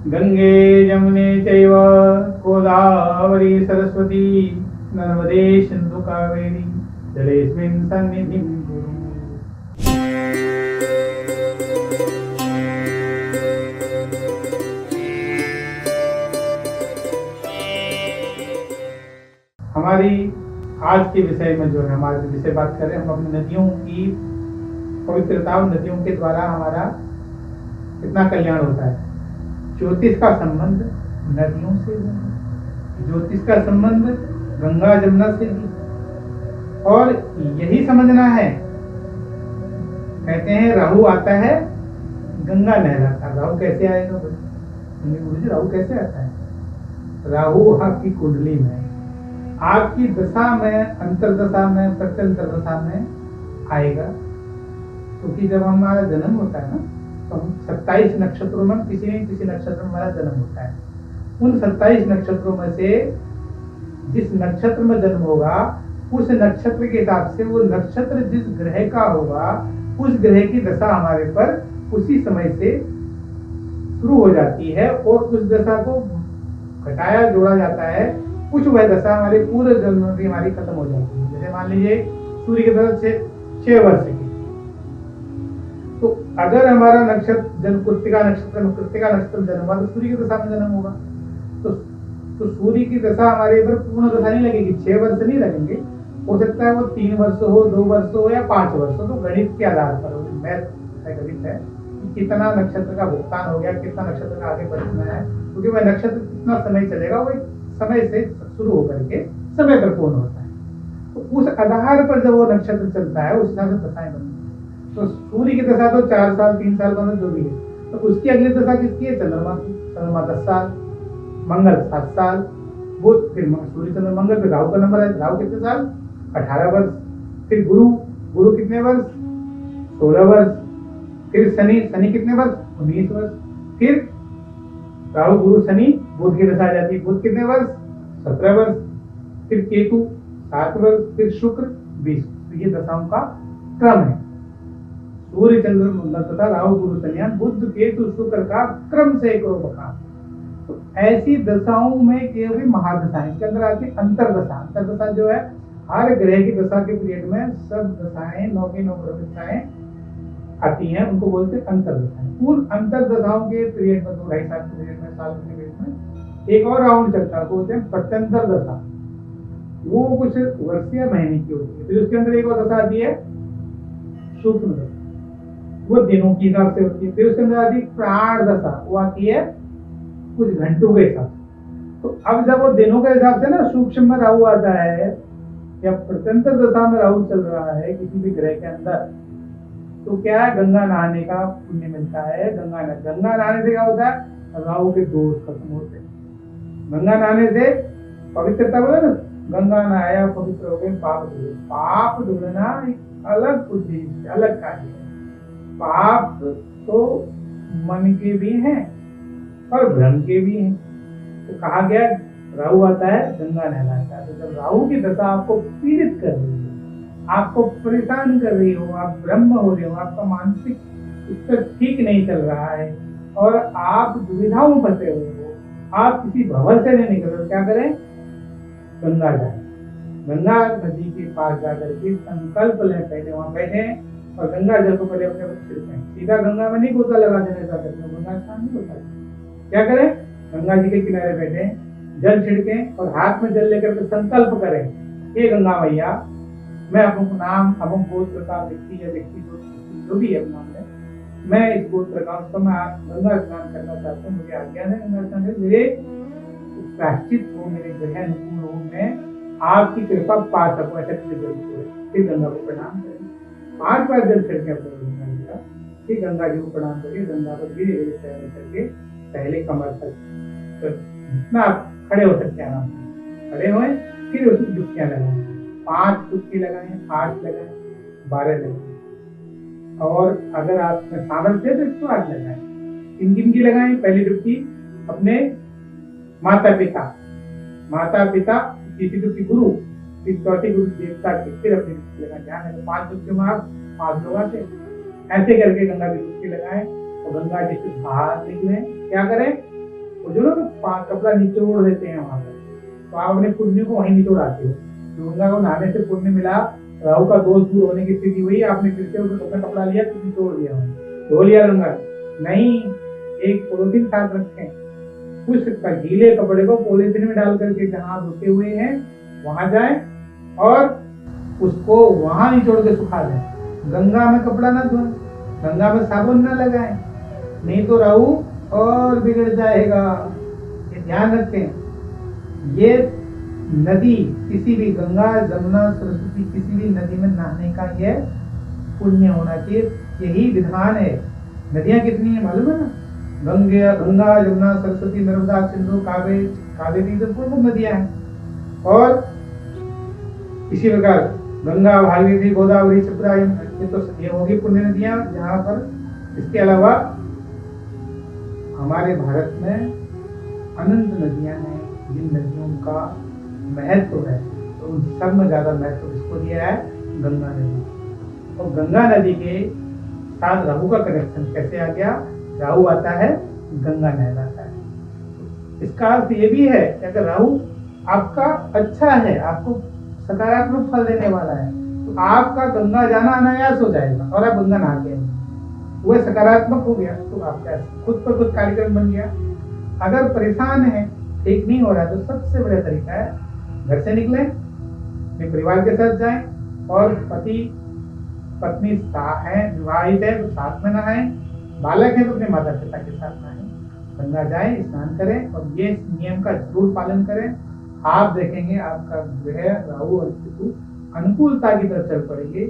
गंगे जमुने चैव गोदावरी सरस्वती नर्मदे सिंधु कावेरी जलेस्मिन् सन्निधिं कुरु। हमारी आज के विषय में जो है, हमारे विषय बात करें हम अपनी नदियों की पवित्रता और नदियों के द्वारा हमारा कितना कल्याण होता है। ज्योतिष का संबंध नदियों से है, ज्योतिष का संबंध गंगा जमुना से भी, और यही समझना है। कहते हैं राहु आता है गंगा लहराता। राहु कैसे आएगा? गुरुजी राहु कैसे आता है? राहु आपकी कुंडली में, आपकी दशा में, अंतरदशा में, प्रत्यंतर दशा में आएगा। क्योंकि जब हमारा जन्म होता है ना, तो 27 नक्षत्रों में किसी न किसी नक्षत्र में हमारा जन्म होता है। उन 27 नक्षत्रों में से जिस नक्षत्र में जन्म होगा, उस नक्षत्र के हिसाब से वो नक्षत्र जिस ग्रह का होगा, उस ग्रह की दशा हमारे पर उसी समय से शुरू हो जाती है और उस दशा को घटाया जोड़ा जाता है। कुछ वह दशा हमारे पूरे जन्म की हमारी खत्म हो जाती है। जैसे मान लीजिए सूर्य की दशा 6 वर्ष की, तो अगर हमारा नक्षत्र जन्म कृत्तिका नक्षत्र जन्म हुआ तो सूर्य की दशा में जन्म होगा। तो सूर्य की दशा हमारे पर पूर्ण दशा नहीं लगेगी, 6 वर्ष नहीं लगेंगे। हो सकता है वो 3 वर्ष हो, 2 वर्ष हो या 5 वर्ष हो। तो गणित के आधार पर मैथ गणित है कि कितना नक्षत्र का भुगतान हो गया, कितना नक्षत्र का आगे बढ़ना है, क्योंकि वह नक्षत्र कितना समय चलेगा वो समय से शुरू होकर के समय पर पूर्ण होता है। तो उस आधार पर जब वो नक्षत्र चलता है उस हिसाब से दशाएं बनती है। तो सूर्य की दशा तो 4 साल 3 साल बाद जो भी है, तो उसकी अगली दशा किसकी है? चंद्रमा की। चंद्रमा 10 साल, मंगल 7 साल, बुध, फिर सूर्य चंद्र मंगल, फिर राहु का नंबर है। राहु कितने साल? 18 वर्ष। फिर गुरु कितने वर्ष? 16 वर्ष। फिर शनि कितने वर्ष? 19 वर्ष। फिर राहु गुरु शनि बुध की दशा आ जाती है। बुध कितने वर्ष? 17 वर्ष। फिर केतु 7 वर्ष। फिर शुक्र 20। तो ये दशाओं का क्रम है। सूर्य चंद्र मंगल तथा राहु गुरु शनि बुध केतु शुक्र का क्रम से करो बखान। तो ऐसी दशाओं में केवल महादशाएं, इसके अंदर आती अंतरदशा। अंतरदशा जो है हर ग्रह की दशा के पीरियड में सब दशाएं 9 की 9 ग्रह दशाएं आती हैं, उनको बोलते हैं अंतरदशाएं। उन अंतरदशाओं के पीरियड में 2-2.5 साल के पीरियड में, साल के पीरियड में एक और राउंड चलता है, बोलते हैं प्रत्यंतर दशा। वो कुछ वर्ष या महीने की होती है। फिर उसके अंदर एक और दशा आती है सूक्ष्म दशा, वो दिनों के हिसाब से होती है। फिर उसके अंदर आती है प्राण दशा, वो आती है कुछ घंटों के हिसाब से। तो अब जब वो दिनों के हिसाब से ना सूक्ष्म में राहु आता है या प्रत्यंतर दशा में राहु चल रहा है किसी भी ग्रह के अंदर, तो क्या है? गंगा नहाने का पुण्य मिलता है। गंगा नहाने से क्या होता है? राहु के दोष खत्म होते हैं। गंगा नहाने से पवित्रता बोले ना, गंगा नहाया पवित्र हो गए, पाप धुले। पाप धुलना एक अलग उद्देश्य, अलग कार्य है। पाप तो मन के भी हैं और भ्रम के भी हैं। तो कहा गया राहु आता है गंगा नहलाता है। तो जब राहु की दशा आपको पीड़ित कर रही है, आपको परेशान कर रही हो, आप ब्रह्म हो रहे हो, आपका मानसिक स्तर ठीक नहीं चल रहा है और आप दुविधाओं में फंसे हुए हो, आप किसी भंवर से नहीं निकल रहे, क्या करें? गंगा जाए। गंगा नदी के पास जाकर के संकल्प लें, पहले वहां बैठे और गंगा जल को पहले अपने छिड़कें। सीधा गंगा में नहीं गोता लगा देने का, गंगा स्नान नहीं होता। क्या करें? गंगा जी के किनारे बैठे, जल छिड़कें और हाथ में जल लेकर के संकल्प करें, हे गंगा मैया, मैं अमुक नाम, अमुक गोत्र का व्यक्ति या व्यक्ति जो भी है नाम है, मैं इस गोत्र का, उसको मैं गंगा स्नान करना चाहता हूँ, मुझे आज्ञा है गंगा स्नान, मेरे प्रायश्चित हो, मेरे ग्रह अनुकूल हो, मैं आपकी कृपा पा सकूं, ऐसा जल को। फिर गंगा को प्रणाम करें, 5 बार जल छिड़के अपने गंगा जी का। फिर गंगा जी को प्रणाम करिए, गंगा पर धीरे धीरे चरण करके पहले कमर तक जितना आप खड़े हो सकते हैं आराम से खड़े हुए, फिर उसमें डुबकियां लगाएं। 5 डुबकी लगाएं, 8 लगाएं, 12 लगाएं, और अगर आप में सामर्थ्य है तो 108 लगाएं। किन की लगाएं? पहली डुबकी अपने माता पिता, तीसरी डुबकी गुरु, फिर चौथी गुरु देवता की, फिर अपनी डुबकी लगाएं। ध्यान रखें 5 डुबकी में आप 5 लोग आते, ऐसे करके गंगा की डुबकी लगाएं और गंगा जी से बाहर निकले। क्या करें? जो लोग कपड़ा निचोड़ देते हैं वहां पर, तो आप अपने पुण्य को वहीं निचोड़ाते हो। तो गंगा को नहाने से पुण्य मिला, राहु का दोष दूर होने की स्थिति हुई, आपने फिर से उसका कपड़ा लिया तो निचोड़ दिया, धो लिया गंगा। नहीं, एक पॉलिथीन साथ रखें, उस गीले कपड़े को पॉलिथीन में डाल करके जहां धोते हुए हैं वहां जाए और उसको वहां निचोड़ के सुखा दें। गंगा में कपड़ा ना धोएं, गंगा में साबुन ना लगाएं, नहीं तो राहु और बिगड़ जाएगा। ये ध्यान रखें। ये नदी किसी भी गंगा, जमुना, सरस्वती किसी भी नदी में नहाने का ये पुण्य होना चाहिए, यही विधान है। नदियां कितनी है मालूम है ना? गंगा, यमुना, सरस्वती, नर्मदा, सिंधु, कावेरी तो प्रमुख नदियां हैं। और इसी प्रकार गंगा, भागीरथी, गोदावरी, क्षिप्रा, ये तो ये होगी पुण्य नदियां जहां पर। इसके अलावा हमारे भारत में अनंत नदियां हैं, जिन नदियों का महत्व है, तो उन सब में ज्यादा महत्व इसको दिया है गंगा नदी। और गंगा नदी के साथ राहु का कनेक्शन कैसे आ गया? राहु आता है, गंगा नहलाता है। इसका अर्थ ये भी है कि अगर राहु आपका अच्छा है, आपको सकारात्मक फल देने वाला है, तो आपका गंगा जाना अनायास हो जाएगा और आप गंगा नहा के आएंगे, वह सकारात्मक हो गया, तो आपका खुद पर खुद कार्यक्रम बन गया। अगर परेशान है, ठीक नहीं हो रहा, तो सबसे बड़ा तरीका है घर से निकलें, अपने परिवार के साथ जाएं, और पति पत्नी है, विवाहित है तो साथ में नहाएं, बालक है तो अपने माता पिता के साथ नहाएं, गंगा जाएं, स्नान करें और ये नियम का जरूर पालन करें। आप देखेंगे आपका ग्रह राहु और केतु अनुकूलता की तरफ चल पड़ेंगे।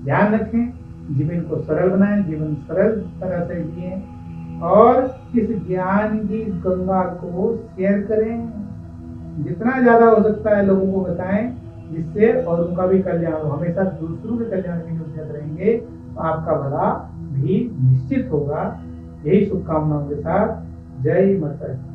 ध्यान रखें, जीवन को सरल बनाएं, जीवन सरल तरह से जिए और इस ज्ञान की गंगा को शेयर करें, जितना ज्यादा हो सकता है लोगों को बताएं, जिससे और उनका भी कल्याण हो। हमेशा दूसरों के कल्याण की योजना रहेंगे तो आपका भला भी निश्चित होगा। यही शुभकामनाओं के साथ जय माता दी।